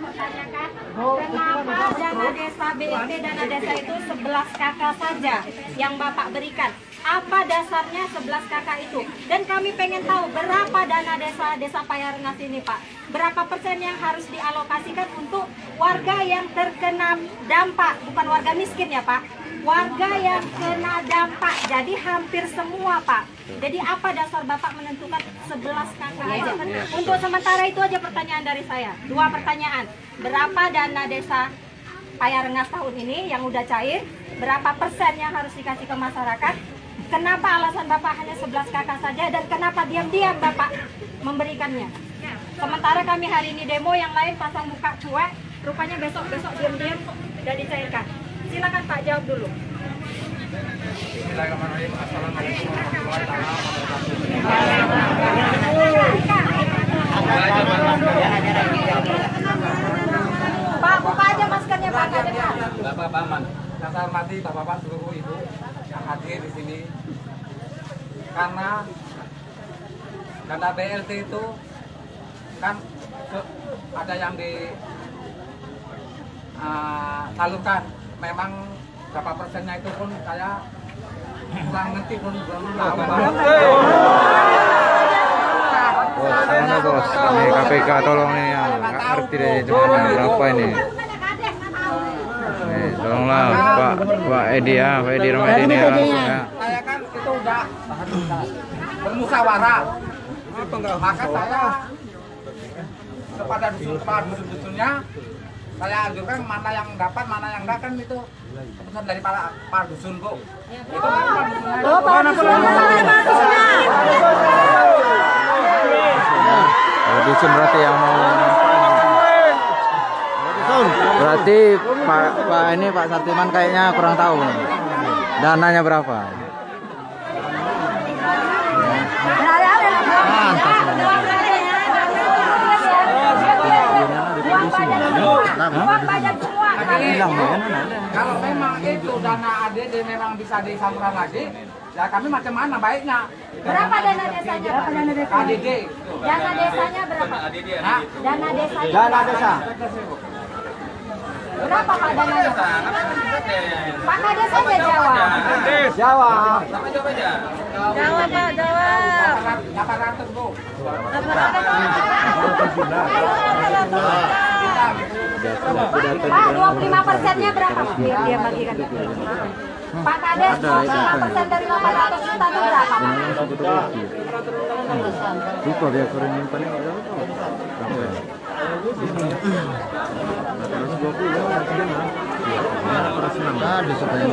mempertanyakan kenapa dana desa BLT dana desa itu 11 kakak saja yang Bapak berikan. Apa dasarnya 11 kakak itu? Dan kami pengen tahu berapa dana desa Payarengas ini, Pak. Berapa persen yang harus dialokasikan untuk warga yang terkena dampak, bukan warga miskin ya, Pak. Warga yang kena dampak, jadi hampir semua, Pak. Jadi apa dasar Bapak menentukan 11 kakak aja? Untuk sementara itu aja pertanyaan dari saya. 2 pertanyaan. Berapa dana desa Payarengas tahun ini yang udah cair? Berapa persen yang harus dikasih ke masyarakat? Kenapa alasan Bapak hanya 11 kakak saja dan kenapa diam-diam Bapak memberikannya? Sementara kami hari ini demo, yang lain pasang muka cuek, rupanya besok-besok diam-diam udah dicairkan. Silakan Pak jawab dulu. Bismillahirrahmanirrahim. Assalamualaikum warahmatullahi wabarakatuh. Pak, buka aja maskernya Pak. Bapak Baman, yang saya hormati Bapak-bapak seluruh ibu yang hadir di sini. Karena dana BLT itu kan ada yang disalurkan. Memang berapa persennya itu pun saya kurang ngerti, pun belum tahu. Mana bos? Ini KPK tolong ini ya, nggak ngerti deh gimana berapa ini. Tolonglah Pak Edi ya, Pak Edi Romedi ini ya. Saya kan itu udah bermusyawarah, maka saya kepada dusun-dusunnya saya anjurkan mana yang dapat, mana yang enggak, kan itu keputusan dari para dusun, Bu. Itu kan dusun berarti yang mau. Berarti Pak Sartiman kayaknya kurang tahu nih. Dananya berapa? Kalau memang itu dana ADD memang bisa disalurkan lagi, ya kami macam mana baiknya. Berapa dana desanya Pak? ADD. Dana desanya berapa? Nah, Dana desanya dana desa. berapa Pak dananya? Pak Kades saja jawab. Jawa. Jawab Pak, jawab. 800, Bu. 25%-nya berapa? Biar dia bagikan. Pak Kades, 25% dari 800 juta itu berapa? Lupa dia kurang nyimpan berapa?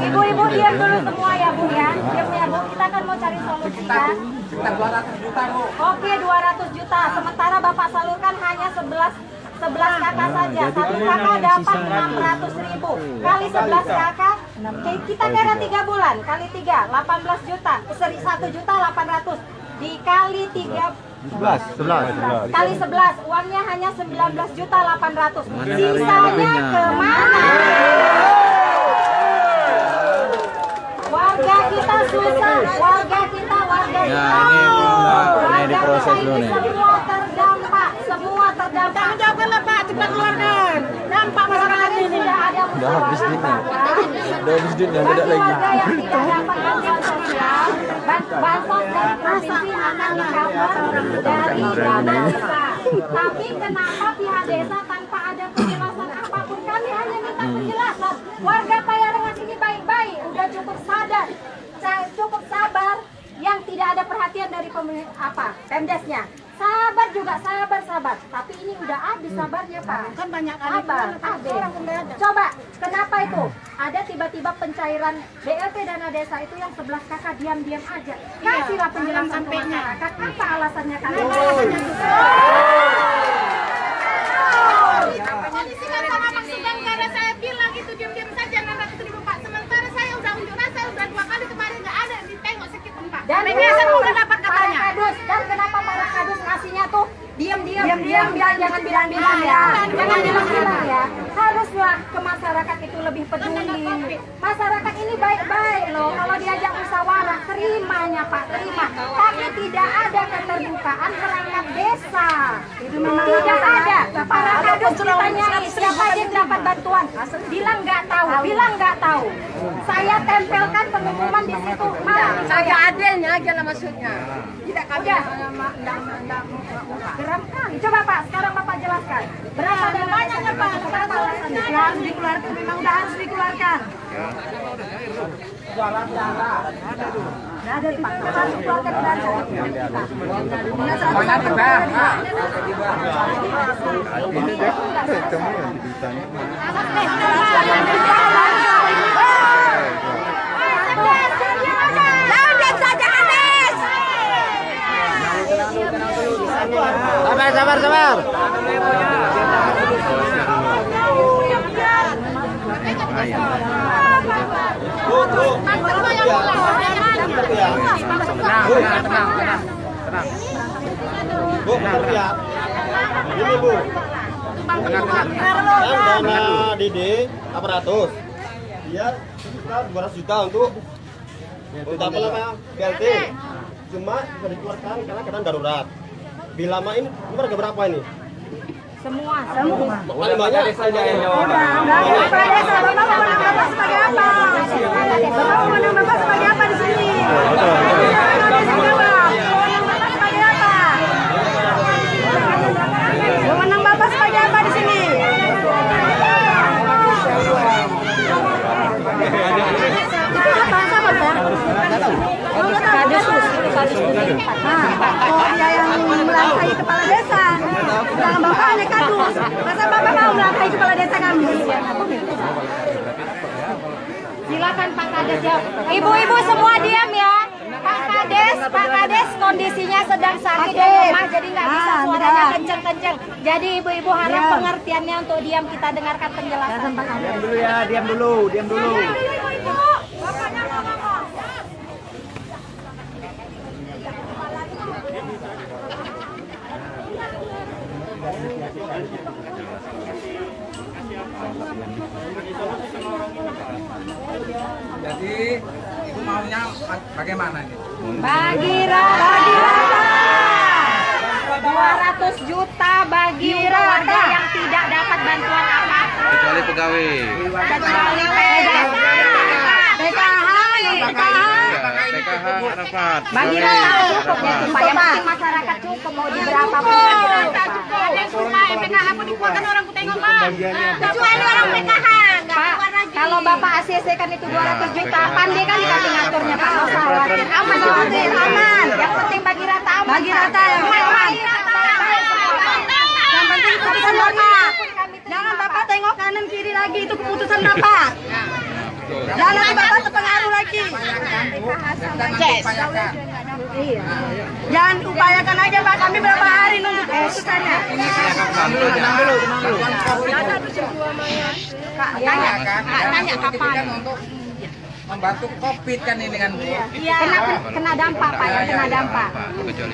Ibu-ibu diam dulu semua ya Bu ya. Diam ya Bu, kita kan mau cari solusinya. Kita 200 juta, Bu. Oke, 200 juta. Sementara Bapak salurkan hanya 11 kakak saja. Satu kakak dapat 600.000. Kali 11 kakak, kita kira 3 bulan. Kali 3, 18 juta. 1 juta 800. Dikali 3 11. kali 11, uangnya hanya 19 juta 800. Sisanya kemana? Warga kita susah, warga kita. Ya, ini diproses dulu nih. Semua terdampak. Jawabkanlah Pak, cepat keluarkan. Dampak masyarakat ini sudah ada Udah habis duitnya. Udah habis duitnya, beda lagi. warga yang tidak dapat bantuan sosial, bansos dari provinsi akan di-cover dari dana desa. Tapi kenapa pihak desa tanpa ada penjelasan apapun? Kami hanya minta penjelasan. Warga Payarengas ini baik-baik, udah cukup sadar, cukup sabar, yang tidak ada perhatian dari Pemdesnya. Sabar juga, sabar. Tapi ini udah habis sabarnya Pak. Kan banyak orang Coba, kenapa itu? Ada tiba-tiba pencairan BLT dana desa itu yang 11 kakak diam-diam aja. Kasihlah penjelasan ke masyarakat. Apa alasannya kalian? Polisi kan sama maksudnya nggak ada, saya bilang itu diam-diam saja 600.000 Pak. Sementara saya udah unjuk rasa, udah 2 kali kemarin nggak ada ditengok sedikit pun Pak. Dan Mediasan udah dapat katanya. Dan kenapa para kadus ngasihnya tuh diam-diam jangan bilang-bilang ya. Jangan bilang-bilang ya. Haruslah ke masyarakat itu lebih peduli. Masyarakat ini baik-baik loh. kalau diajak musyawarah, terimanya Pak, terima. Tapi tidak ada keterbukaan perangkat desa. Tidak ada. Para kades ditanyai siapa yang dapat bantuan, bilang nggak tahu, bilang nggak tahu. Saya tempelkan pengumuman di situ. Saya adilnya aja lah maksudnya. Tidak udah. Geram kali. Coba Pak, sekarang Bapak jelaskan. Berapa dananya Pak? Berapa alasannya? Harus dikeluarkan, memang udah harus dikeluarkan. Nggak ada Pak, kita harus keluarkan dana. Pokoknya terbang. Sabar. Ini Bu. Dana DD aparatus. Dia sekitar 200 juta untuk apa namanya? BLT. Cuma bisa dikeluarkan karena keadaan darurat. Bilamain ini harga berapa ini? Semua. Paling banyak saja yang jawab. Oh dia yang melantai kepala desa. Jangan Bapak hanya kadus. Masa Bapak mau melantai kepala desa kami? Silakan Pak Kades jawab. Ibu-ibu semua diam ya. Pak Kades kondisinya sedang sakit dan lemah jadi nggak bisa suaranya kenceng-kenceng. Jadi ibu-ibu harap pengertiannya untuk diam, kita dengarkan penjelasan Pak Kades. Diam dulu. Ibu-ibu, Bapaknya mau ngomong. Jadi ibu maunya bagaimana ini? Bagi rata 200 juta bagi keluarga yang tidak dapat bantuan apa-apa. Kecuali pegawai. Kecuali PKH dapat. bagi rata cukup ya Pak. Yang penting masyarakat cukup mau di berapa pun bagi rata cukup. Ada rumah PKH pun dikeluarkan orang ku tengok mah. Kecuali orang PKH. Pak, kalau Bapak ACC kan itu 200 juta, pandai kali kami ngaturnya Pak, nggak usah khawatir. Aman, aman. Yang penting bagi rata aman. Bagi rata yang aman. Yang penting keputusan Bapak. Jangan Bapak tengok kanan kiri lagi, itu keputusan Bapak. Jangan Bapak terpengaruh lagi. Jangan upayakan aja Pak, kami berapa hari nunggu keputusannya. Tanya kapan untuk membantu COVID kan ini kan Bu. Iya, kena dampak Pak, ya kena dampak.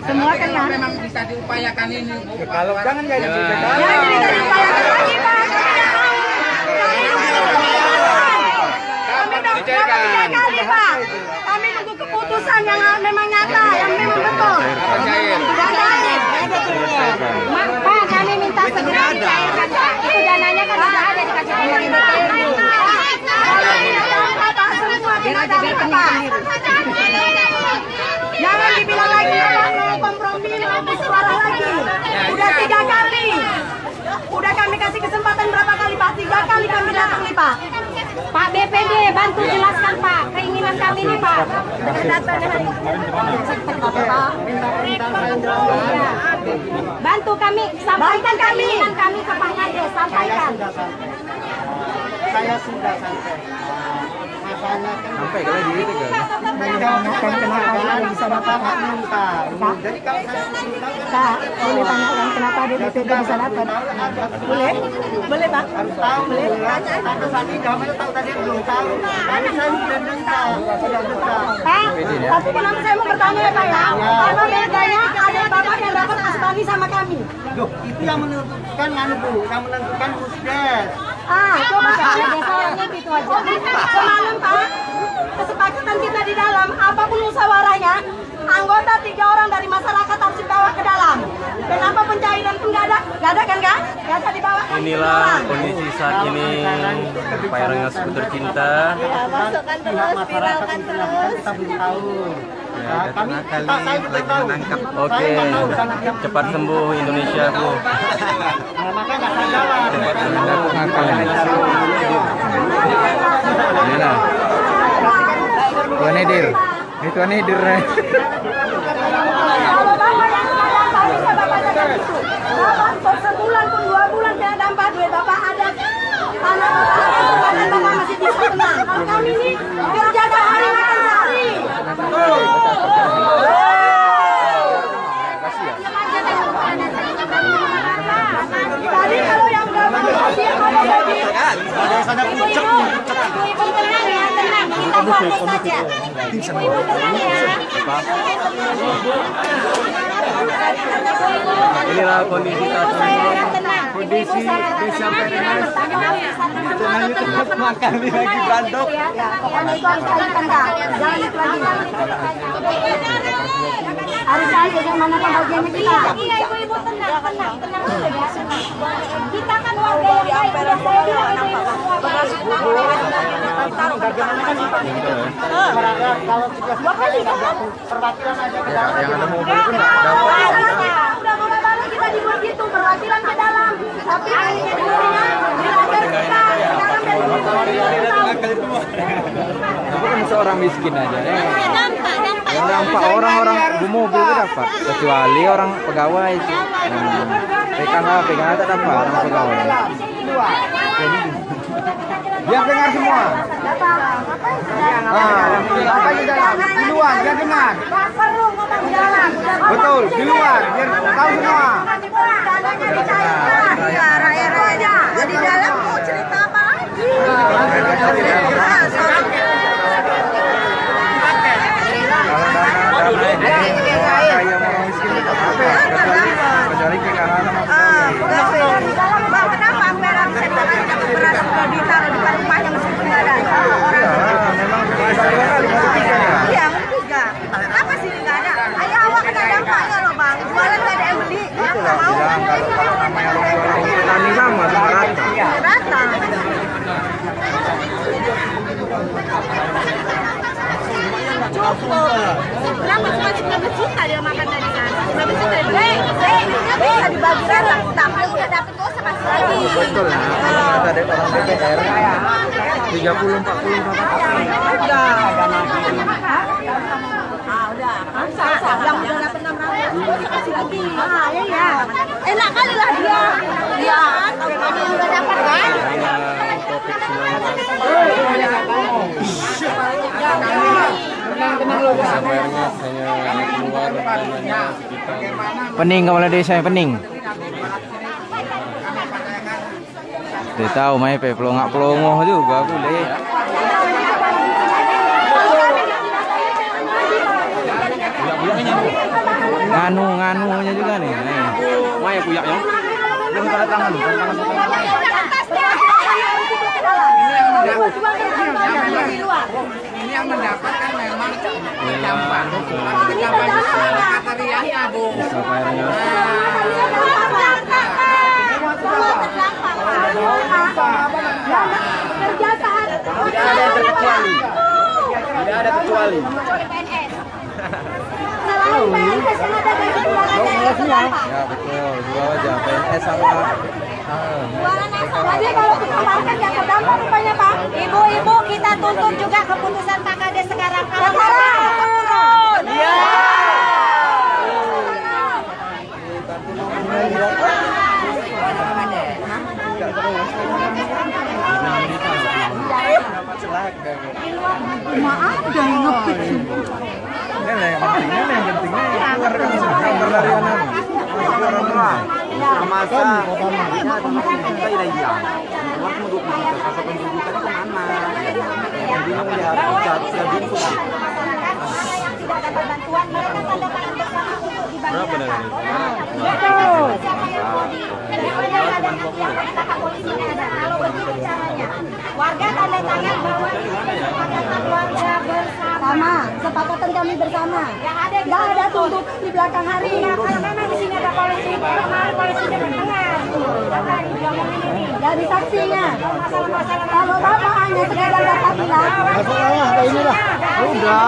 Semua kena. Memang bisa diupayakan ini Bu. Kalau jangan nggak ada Jangan kita diupayakan lagi Pak. Kami Pak, kami nunggu keputusan yang memang nyata, yang memang betul. Pak, kami minta segera dicairkan Pak. Itu dananya kan sudah ada dikasih pemerintah. Bapak semua tidak dapat Pak. Jangan dibilang lagi Bapak mau kompromi, mau bersuara lagi. Udah 3 kali. Udah kami kasih kesempatan berapa kali Pak? 3 kali kami datang nih Pak. Pak BPD bantu jelaskan Pak keinginan kami nih Pak. Bantu kami sampaikan keinginan kami ke Pak Kades, sampaikan. Saya sudah sampai. Masalahnya kan sampai kalau di itu kan. menjawabkan kenapa bisa dapat minta. Jadi kalau saya minta Kak, boleh tanyakan kenapa dia BPD bisa dapat? Boleh? Boleh Pak? harus tahu. Boleh tanya. Tapi tadi jawabannya tahu tadi belum tahu. Tadi saya sudah minta. Sudah minta. Pak, tapi kenapa saya mau bertanya ya Pak ya? Karena bedanya ada Bapak yang dapat Asbani sama kami. Loh, itu yang menentukan Bu, yang menentukan Pusdes. Coba Pak, desanya gitu aja. Semalam Pak, kesepakatan kita Inilah kondisi saat ini Pairangan Skuter Cinta. Masukkan terus, viralkan terus. Kita belum tahu. Ya, kali lagi menangkap. Oke, cepat sembuh Indonesiaku. Inilah Tuan Edir. Ini Tuan Edir. Sebulan pun 2 bulan tidak dapat duit bapak ada tanah bapak masih bisa tenang. Kalau kami ini kerja sehari makan sehari. Tadi kalau yang nggak mau kasih kalau tadi ibu-ibu tenang ya, tenang, kita fokus saja. Ibu-ibu tenang ya. Inilah kondisi saat ini. Kondisi desa Pairangan. Makan lagi bandok. Pokoknya itu harus kali tengah, jangan itu lagi. Harus aja yang mana pembagiannya kita. Iya ibu-ibu tenang aja ya. Kita kan warga yang baik. Udah saya bilang ibu-ibu semua baik. Yang ada mobil pun nggak dapat. Udah mulai baru kita dibuat gitu, perwakilan ke dalam. Tapi belajar kita Itu kan seorang miskin aja. Yang dampak orang-orang mobil itu dapat, kecuali orang pegawai. PKH tak dapat orang pegawai. Dia dengar semua. Apa di dalam? Di luar dia dengar. nggak perlu ngomong di dalam. Betul, di luar biar tahu semua. Dananya dicairkan. Ya, rakyat-rakyatnya. Di dalam mau cerita apa lagi? Kecuali PKH sama Kenapa anggaran sektoran dapat beras sudah ditaruh di rumahnya meskipun nggak ada? Iya, tiga. Kenapa sih nggak ada? Ayo awak kena dampaknya loh bang. Jualan nggak ada yang beli. Nggak mau. petani sama rata. Rata. Cukup. Berapa cuma 19 juta dia makan dari sana. 19 juta. Bisa dibagi rata. Tapi udah dapet kok sama lagi. Betul lah. Kata dari orang DPR 30-40 Udah. Yang udah dapat 600 kasih lagi. Iya. Enak kali lah dia. Iya. Tadi udah dapat kan? Pening kepala desa pening. Dia tahu main pe pelongak-pelongoh juga boleh. Nganu-nganunya juga nih. Maya puyaknya. Belum tanda tangan, Ini yang mendapatkan memang gampang. Tapi gampang materialnya, Bu. Kerja saat Tidak ada yang terkecuali. Tidak ada kecuali. selain PNS yang ada gaji bulanannya itu berapa? Ya betul, dua aja PNS sama Bulanannya jadi kalau kita makan ya terdampak rupanya Pak. Ibu-ibu kita tuntut juga keputusan Pak Kades sekarang. Kalau Sekarang turun. Iya. Ada yang ngepit. ini lah yang pentingnya keluar kan gambar dari anak. Masa kita tidak hilang. Cuma penduduk kasa pendudukan kemana? Bingung ya, jadi Sudah dapat bantuan mereka tanda tangan bersama untuk dibantu. Berapa dari ini? Betul. Siapa yang mau di ada kakak polisinya ada. Kalau begini caranya, warga tanda tangan bahwa ini kesepakatan warga bersama. Sama, kesepakatan kami bersama. Yang ada di Nggak ada tuntut di belakang hari. Iya, karena memang di sini ada polisi, kemarin polisinya bertengah. Jadi saksinya. Kalau bapak hanya sekedar dapat bilang. Udah.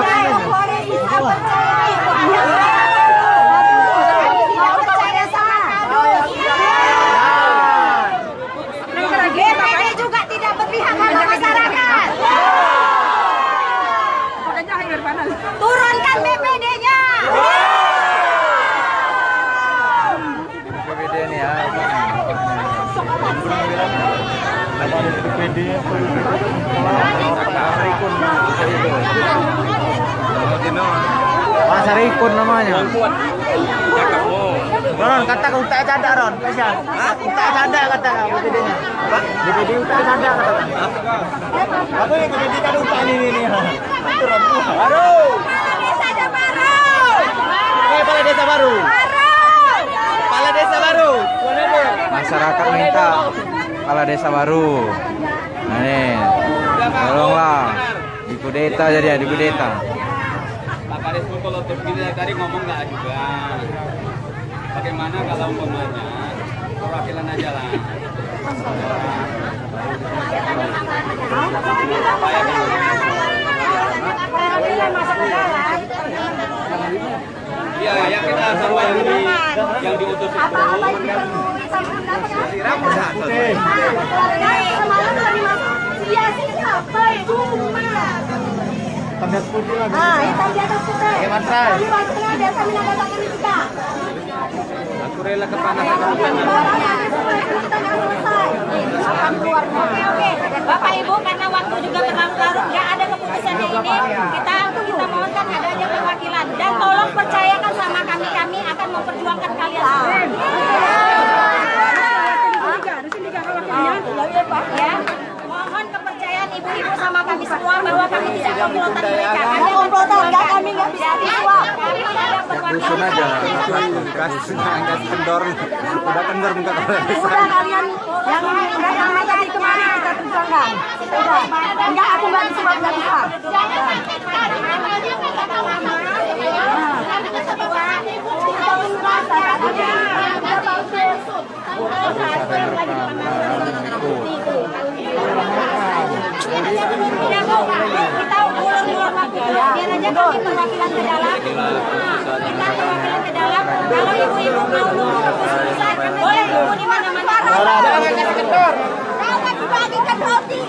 BPD juga tidak berpihak pada masyarakat. Turunkan BPD-nya. BPD ini ya. BPD Pasar Ikun namanya. Ron, kata kau tak ada Ron, kasihan. Tak ada kata BPD-nya. BPD tak ada kata. Apa yang BPD tak lupa ini. Baru. Kepala desa baru. Kepala desa baru. Masyarakat minta kepala desa baru. Nah, nih, tolonglah dikudeta jadi ya, dikudeta. Pak Kades kalau terpilih tadi ngomong nggak juga. Bagaimana kalau umpamanya perwakilan aja lah. Iya, ya kita sama yang diutus itu. Tanda putih lagi. Hitam di atas putih. Bagaimana? Biasa menandatangani kita. Aku rela kepanasan. Oke. Bapak Ibu, karena waktu juga berlarut-larut, nggak ada keputusannya ini. Kita mohonkan adanya perwakilan dan tolong percayakan sama kami akan memperjuangkan kalian semua. Ya, mohon kepercayaan ibu-ibu sama kami semua bahwa kami tidak komplotan mereka. Nggak komplotan, kami nggak bisa disuap. Kami ada perwakilan. Dusun aja. Kasih kendor. Udah kendor muka kepala desa. Udah kalian yang udah sama tadi kemarin kita perjuangkan. Udah. Enggak, aku nggak disuap, nggak bisa. Kita ulur-ulur waktu biar aja kami perwakilan ke dalam. Kita perwakilan ke dalam. Kalau ibu-ibu mau nunggu keputusan, boleh nunggu di mana-mana. Jangan kasih kendor. Jangan dibagikan roti.